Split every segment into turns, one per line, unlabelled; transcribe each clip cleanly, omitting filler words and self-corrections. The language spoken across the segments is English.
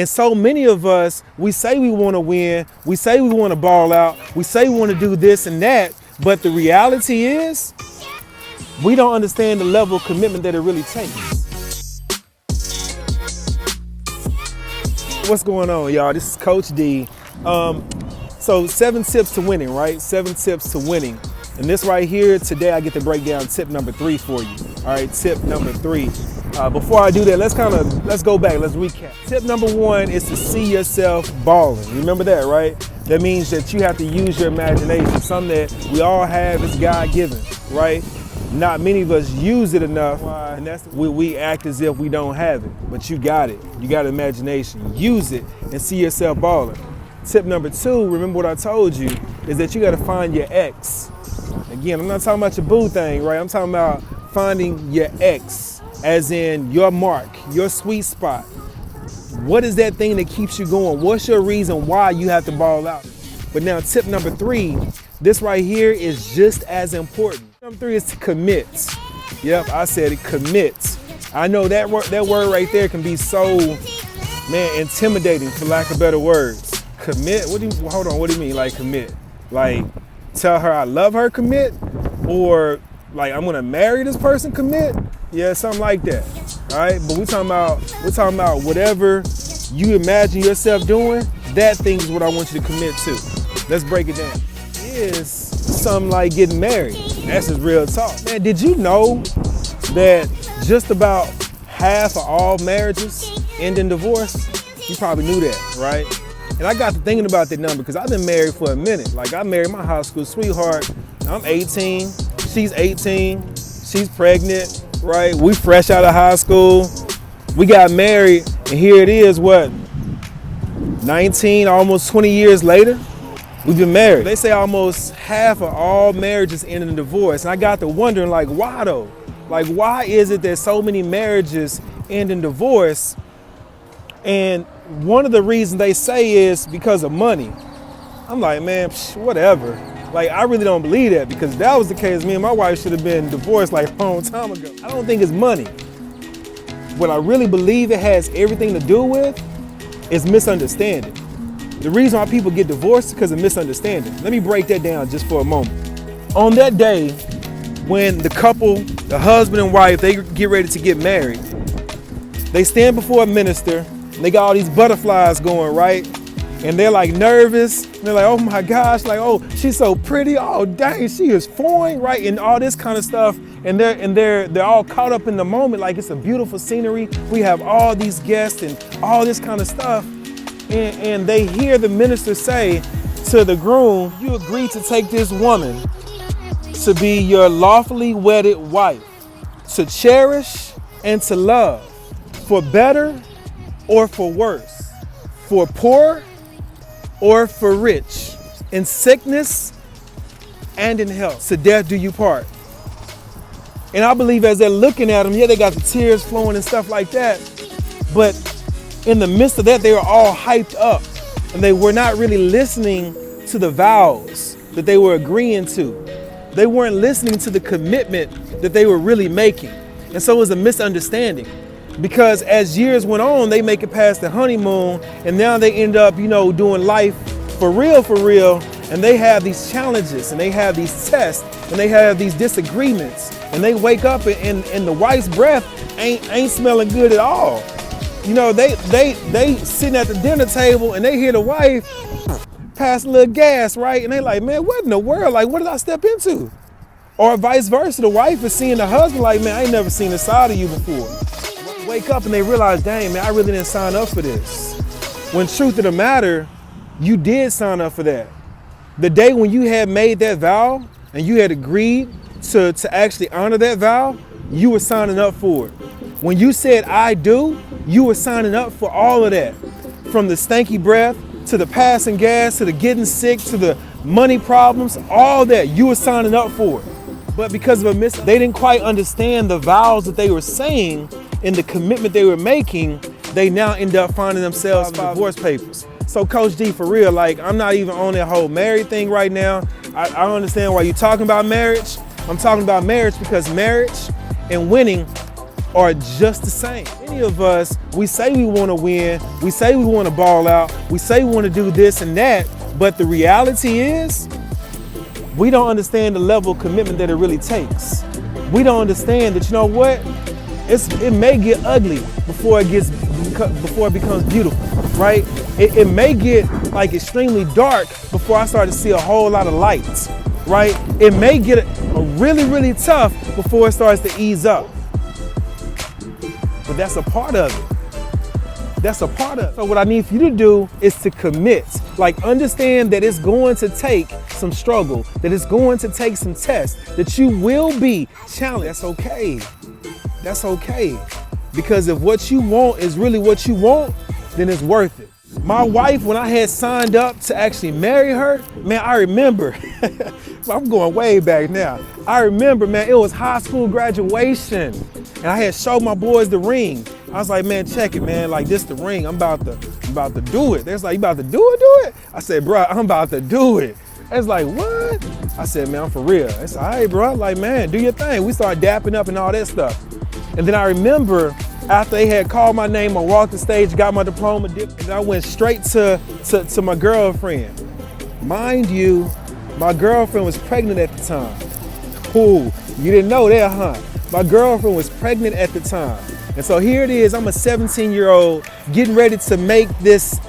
And so many of us, we say we want to win, we say we want to ball out, we say we want to do this and that, but the reality is, we don't understand the level of commitment that it really takes. What's going on, y'all? This is Coach D. So 7 tips to winning, right? 7 tips to winning. And this right here, today I get to break down tip number 3 for you. All right, tip number 3. Before I do that, let's go back, let's recap. Tip number 1 is to see yourself balling. Remember that, right? That means that you have to use your imagination. Something that we all have is God-given, right? Not many of us use it enough, and that's we act as if we don't have it, but you got it. You got imagination. Use it and see yourself balling. Tip number 2, remember what I told you, is that you got to find your X. Again, I'm not talking about your boo thing, right? I'm talking about finding your X, as in your mark, your sweet spot. What is that thing that keeps you going? What's your reason why you have to ball out? But now tip number 3, this right here is just as important. Number 3 is to commit. Yep, I said it, commit. I know that word right there can be so, intimidating, for lack of better words. Commit, hold on, what do you mean, like commit? Like tell her I love her, commit? Or like I'm gonna marry this person, commit? Yeah, something like that, all right? But we're talking about whatever you imagine yourself doing, that thing is what I want you to commit to. Let's break it down. It is something like getting married. That's just real talk. Man, did you know that just about half of all marriages end in divorce? You probably knew that, right? And I got to thinking about that number because I've been married for a minute. Like I married my high school sweetheart. I'm 18, she's 18, she's pregnant, right? We fresh out of high school. We got married and here it is, 19, almost 20 years later, we've been married. They say almost half of all marriages end in divorce. And I got to wondering, like, why though? Like, why is it that so many marriages end in divorce? And one of the reasons they say is because of money. I'm like, man, whatever. Like, I really don't believe that, because if that was the case, me and my wife should have been divorced like a long time ago. I don't think it's money. What I really believe it has everything to do with is misunderstanding. The reason why people get divorced is because of misunderstanding. Let me break that down just for a moment. On that day, when the couple, the husband and wife, they get ready to get married, they stand before a minister, and they got all these butterflies going, right? And they're like nervous. They're like, oh my gosh, like, oh, she's so pretty. Oh, dang, she is foreign, right? And all this kind of stuff. And they're all caught up in the moment, like it's a beautiful scenery. We have all these guests and all this kind of stuff. And they hear the minister say to the groom, you agree to take this woman to be your lawfully wedded wife, to cherish and to love, for better or for worse, for poor or for rich, in sickness and in health, to death do you part. And I believe as they're looking at them, yeah, they got the tears flowing and stuff like that, but in the midst of that, they were all hyped up and they were not really listening to the vows that they were agreeing to. They weren't listening to the commitment that they were really making. And so it was a misunderstanding, because as years went on, they make it past the honeymoon and now they end up, doing life for real. And they have these challenges and they have these tests and they have these disagreements, and they wake up and the wife's breath ain't smelling good at all. They sitting at the dinner table and they hear the wife pass a little gas, right? And they like, man, what in the world? Like, what did I step into? Or vice versa, the wife is seeing the husband like, man, I ain't never seen the side of you before. Wake up and they realize, dang, man, I really didn't sign up for this. When truth of the matter, you did sign up for that. The day when you had made that vow and you had agreed to actually honor that vow, you were signing up for it. When you said, I do, you were signing up for all of that. From the stanky breath, to the passing gas, to the getting sick, to the money problems, all that, you were signing up for it. But because of they didn't quite understand the vows that they were saying and the commitment they were making, they now end up finding themselves in divorce papers. So Coach D, for real, like, I'm not even on that whole married thing right now. I understand why you're talking about marriage. I'm talking about marriage because marriage and winning are just the same. Many of us, we say we want to win, we say we want to ball out, we say we want to do this and that, but the reality is, we don't understand the level of commitment that it really takes. We don't understand that, you know what? It may get ugly before it becomes beautiful, right? It may get like extremely dark before I start to see a whole lot of lights, right? It may get really, really tough before it starts to ease up. But that's a part of it. That's a part of it. So what I need for you to do is to commit. Like, understand that it's going to take some struggle, that it's going to take some tests, that you will be challenged. That's okay. That's okay. Because if what you want is really what you want, then it's worth it. My wife, when I had signed up to actually marry her, man, I remember, I'm going way back now. I remember, man, it was high school graduation and I had showed my boys the ring. I was like, man, check it, man, like this the ring. I'm about to do it. They're like, you about to do it? I said, bro, I'm about to do it. It's like, what? I said, man, I'm for real. It's all right, bro. Like, man, do your thing. We started dapping up and all that stuff. And then I remember after they had called my name, I walked the stage, got my diploma, and I went straight to my girlfriend. Mind you, my girlfriend was pregnant at the time. Ooh, you didn't know that, huh? My girlfriend was pregnant at the time. And so here it is, I'm a 17-year-old getting ready to make this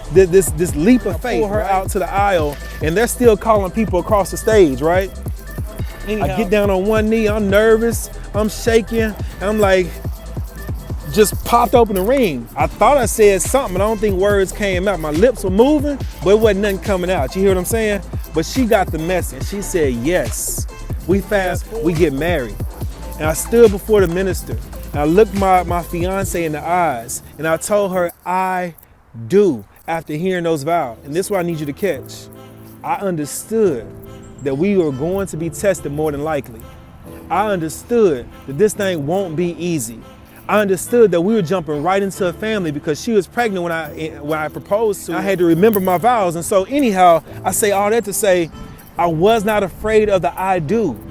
leap of faith. I pull her out to the aisle and they're still calling people across the stage, right? Anyhow, I get down on one knee, I'm nervous, I'm shaking, and I'm like, just popped open the ring. I thought I said something, but I don't think words came out. My lips were moving, but it wasn't nothing coming out. You hear what I'm saying? But she got the message. She said, yes, we get married. And I stood before the minister. And I looked my fiance in the eyes and I told her, I do, after hearing those vows. And this is what I need you to catch. I understood that we were going to be tested more than likely. I understood that this thing won't be easy. I understood that we were jumping right into a family because she was pregnant when I proposed to her. I had to remember my vows. And so anyhow, I say all that to say, I was not afraid of the I do.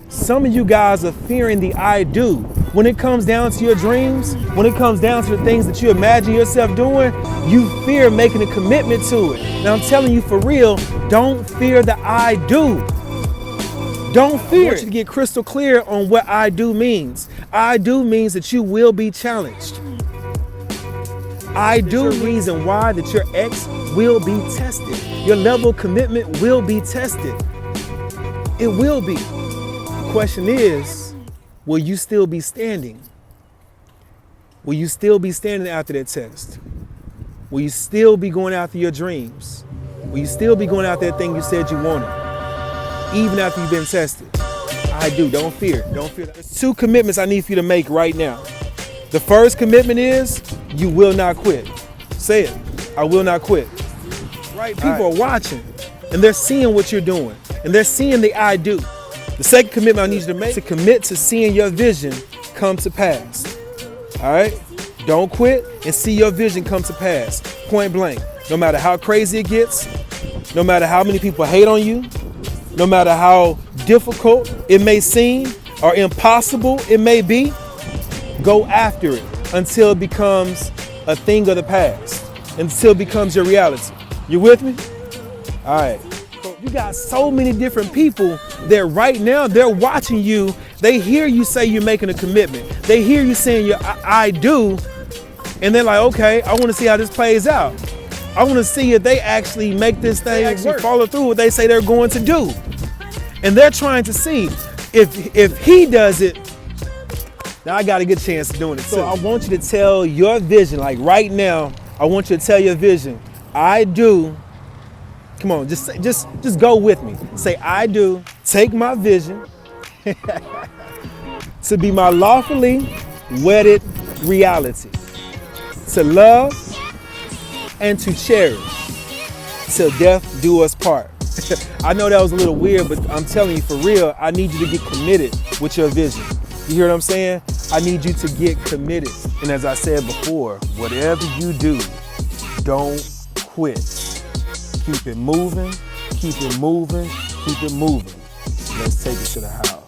Some of you guys are fearing the I do. When it comes down to your dreams, when it comes down to the things that you imagine yourself doing, you fear making a commitment to it. And I'm telling you for real, don't fear the I do. Don't fear. I want you to get crystal clear on what I do means. I do means that you will be challenged. I do reason why that your ex will be tested. Your level of commitment will be tested. It will be. The question is, will you still be standing? Will you still be standing after that test? Will you still be going after your dreams? Will you still be going after that thing you said you wanted? Even after you've been tested. I do, don't fear, don't fear. There's two commitments I need for you to make right now. The first commitment is, you will not quit. Say it, I will not quit. Right, people are watching and they're seeing what you're doing and they're seeing the I do. The second commitment I need you to make is to commit to seeing your vision come to pass. All right? Don't quit and see your vision come to pass. Point blank. No matter how crazy it gets, no matter how many people hate on you, no matter how difficult it may seem or impossible it may be, go after it until it becomes a thing of the past, until it becomes your reality. You with me? All right. You got so many different people that right now they're watching you. They hear you say you're making a commitment. They hear you saying I do. And they're like, okay, I want to see how this plays out. I want to see if they actually make this thing follow through what they say they're going to do. And they're trying to see if he does it, now I got a good chance of doing it. So I want you to tell your vision, like right now, I want you to tell your vision, I do. Come on, just go with me. Say, I do take my vision to be my lawfully wedded reality, to love and to cherish till death do us part. I know that was a little weird, but I'm telling you for real, I need you to get committed with your vision. You hear what I'm saying? I need you to get committed. And as I said before, whatever you do, don't quit. Keep it moving, keep it moving, keep it moving. Let's take it to the house.